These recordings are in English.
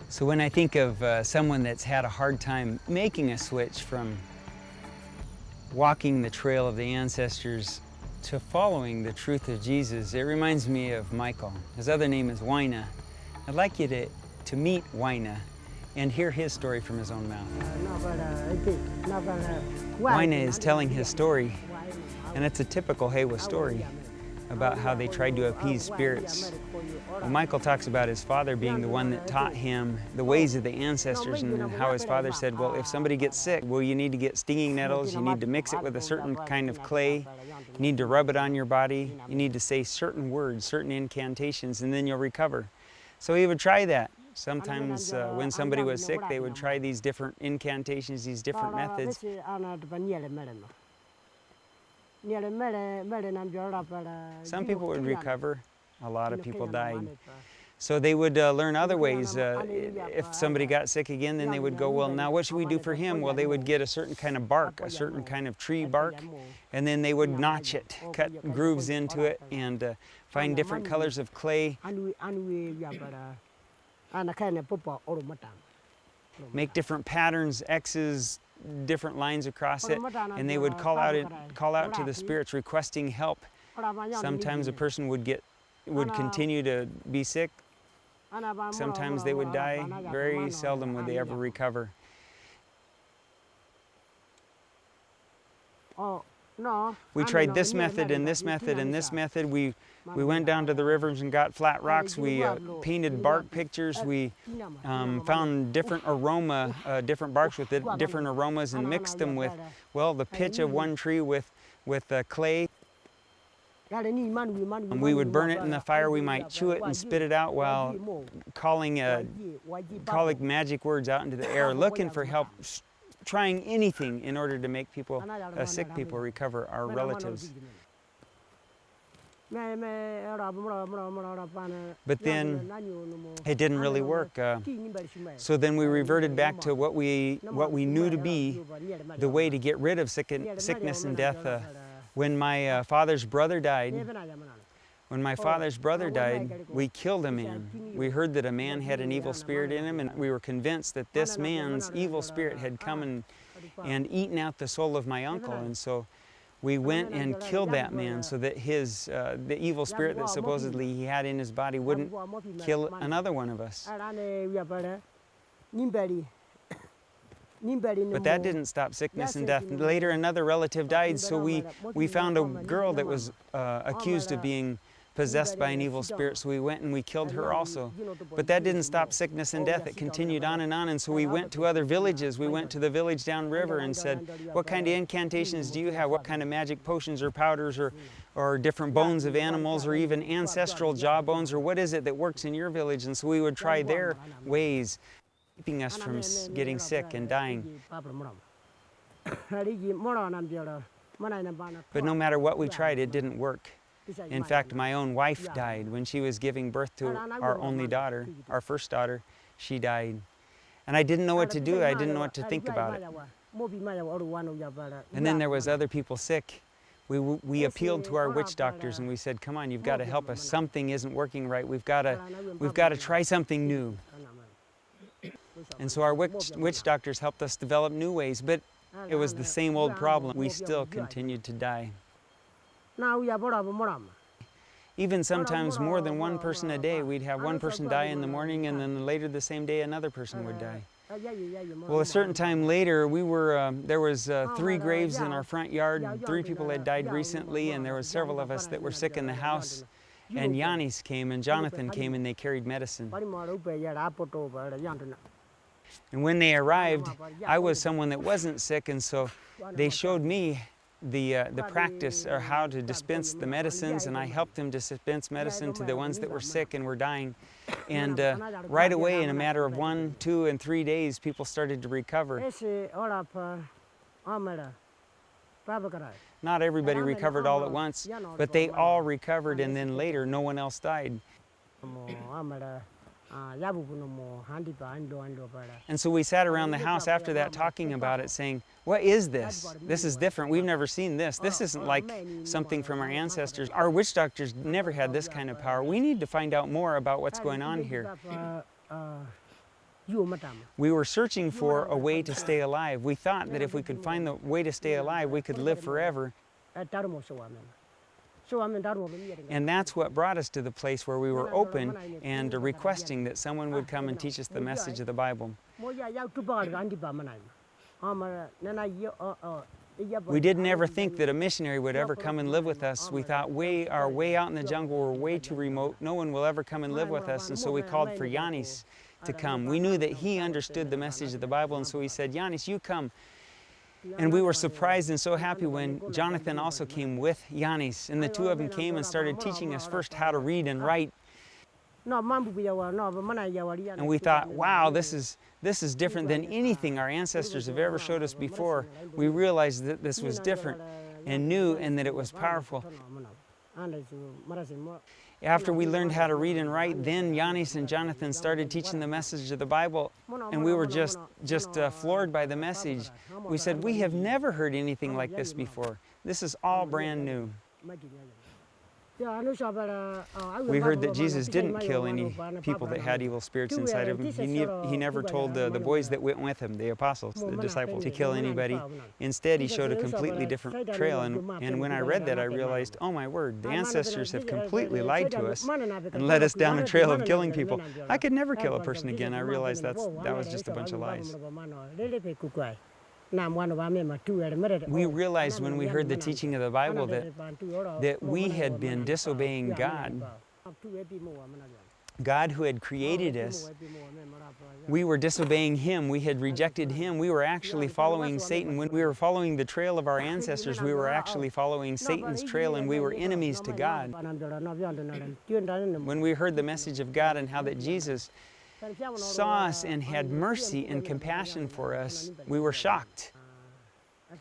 So when I think of someone that's had a hard time making a switch from walking the trail of the ancestors to following the truth of Jesus, it reminds me of Michael. His other name is Waina. I'd like you to meet Waina and hear his story from his own mouth. Waina is telling his story, and it's a typical Hewa story about how they tried to appease spirits. Well, Michael talks about his father being the one that taught him the ways of the ancestors, and how his father said, well, if somebody gets sick, well, you need to get stinging nettles, you need to mix it with a certain kind of clay, you need to rub it on your body, you need to say certain words, certain incantations, and then you'll recover. So he would try that. Sometimes when somebody was sick, they would try these different incantations, these different methods. Some people would recover, a lot of people died. So they would learn other ways. If somebody got sick again, then they would go, well, now what should we do for him? Well, they would get a certain kind of bark, a certain kind of tree bark, and then they would notch it, cut grooves into it, and find different colors of clay, make different patterns, X's, different lines across it, and they would call out to the spirits requesting help. Sometimes a person would continue to be sick. Sometimes they would die. Very seldom would they ever recover. We tried this method and this method and this method. We went down to the rivers and got flat rocks. We painted bark pictures. We found different different barks with different aromas, and mixed them with, well, the pitch of one tree with clay. We would burn it in the fire. We might chew it and spit it out while calling magic words out into the air, looking for help, trying anything in order to make people, sick people, recover, our relatives. But then it didn't really work. So then we reverted back to what we knew to be the way to get rid of sickness and death. When my father's brother died, we killed a man. We heard that a man had an evil spirit in him, and we were convinced that this man's evil spirit had come and eaten out the soul of my uncle. And so we went and killed that man so that the evil spirit that supposedly he had in his body wouldn't kill another one of us. But that didn't stop sickness and death. Later, another relative died, so we found a girl that was accused of being possessed by an evil spirit, so we went and we killed her also. But that didn't stop sickness and death. It continued on, and so we went to other villages. We went to the village downriver and said, what kind of incantations do you have? What kind of magic potions or powders or different bones of animals, or even ancestral jaw bones, or what is it that works in your village? And so we would try their ways, keeping us from getting sick and dying. But no matter what we tried, it didn't work. In fact, my own wife died when she was giving birth to our only daughter, our first daughter. She died. And I didn't know what to do. I didn't know what to think about it. And then there was other people sick. We appealed to our witch doctors and we said, come on, you've got to help us. Something isn't working right. We've got to try something new. And so our witch doctors helped us develop new ways, but it was the same old problem. We still continued to die. Even sometimes more than one person a day. We'd have one person die in the morning, and then later the same day another person would die. Well, a certain time later, there was 3 graves in our front yard. 3 people had died recently, and there were several of us that were sick in the house. And Yanis came and Jonathan came, and they carried medicine. And when they arrived, I was someone that wasn't sick, and so they showed me the practice, or how to dispense the medicines, and I helped them dispense medicine to the ones that were sick and were dying. And right away, in a matter of 1, 2, and 3 days, people started to recover. Not everybody recovered all at once, but they all recovered, and then later, no one else died. And so we sat around the house after that talking about it, saying, what is this? This is different. We've never seen this. This isn't like something from our ancestors. Our witch doctors never had this kind of power. We need to find out more about what's going on here. We were searching for a way to stay alive. We thought that if we could find the way to stay alive, we could live forever. And that's what brought us to the place where we were open and requesting that someone would come and teach us the message of the Bible. We didn't ever think that a missionary would ever come and live with us. We thought our way out in the jungle were way too remote. No one will ever come and live with us. And so we called for Yanis to come. We knew that he understood the message of the Bible, and so we said, Yanis, you come. And we were surprised and so happy when Jonathan also came with Yanis. And the two of them came and started teaching us first how to read and write. And we thought, wow, this is different than anything our ancestors have ever showed us before. We realized that this was different and new and that it was powerful. After we learned how to read and write, then Yanis and Jonathan started teaching the message of the Bible, and we were just floored by the message. We said, we have never heard anything like this before. This is all brand new. We heard that Jesus didn't kill any people that had evil spirits inside of him. He never told the boys that went with him, the apostles, the disciples, to kill anybody. Instead, he showed a completely different trail. And when I read that, I realized, oh my word, the ancestors have completely lied to us and led us down a trail of killing people. I could never kill a person again. I realized that was just a bunch of lies. We realized when we heard the teaching of the Bible that we had been disobeying God. God who had created us. We were disobeying him. We had rejected him. We were actually following Satan. When we were following the trail of our ancestors, we were actually following Satan's trail, and we were enemies to God. When we heard the message of God and how that Jesus saw us and had mercy and compassion for us, we were shocked.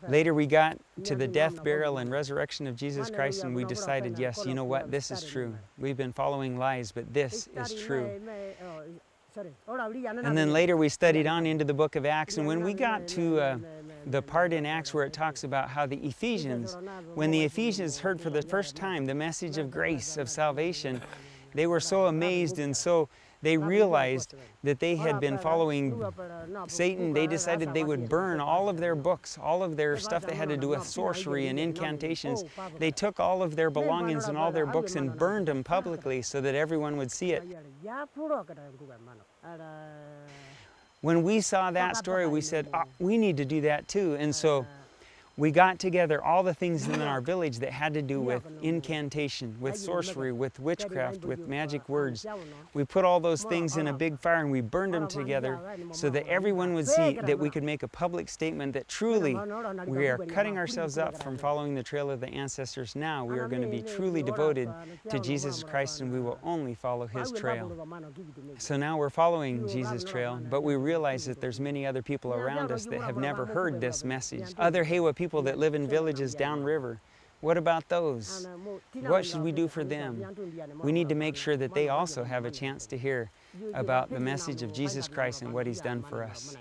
Later we got to the death, burial, and resurrection of Jesus Christ, and we decided, yes, you know what, this is true. We've been following lies, but this is true. And then later we studied on into the book of Acts, and when we got to the part in Acts where it talks about how the Ephesians, when the Ephesians heard for the first time the message of grace, of salvation, they were so amazed and so they realized that they had been following Satan. They decided they would burn all of their books, all of their stuff that had to do with sorcery and incantations. They took all of their belongings and all their books and burned them publicly so that everyone would see it. When we saw that story, we said, oh, we need to do that too. And so we got together all the things in our village that had to do with incantation, with sorcery, with witchcraft, with magic words. We put all those things in a big fire and we burned them together so that everyone would see that we could make a public statement that truly we are cutting ourselves up from following the trail of the ancestors. Now we are going to be truly devoted to Jesus Christ, and we will only follow his trail. So now we're following Jesus' trail, but we realize that there's many other people around us that have never heard this message. Other Hewa people that live in villages downriver. What about those? What should we do for them? We need to make sure that they also have a chance to hear about the message of Jesus Christ and what he's done for us.